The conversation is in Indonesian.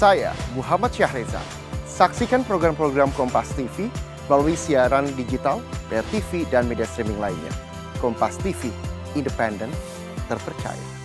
Saya Muhammad Syahreza. Saksikan program-program Kompas TV melalui siaran digital, pay TV, dan media streaming lainnya. Kompas TV, independen, terpercaya.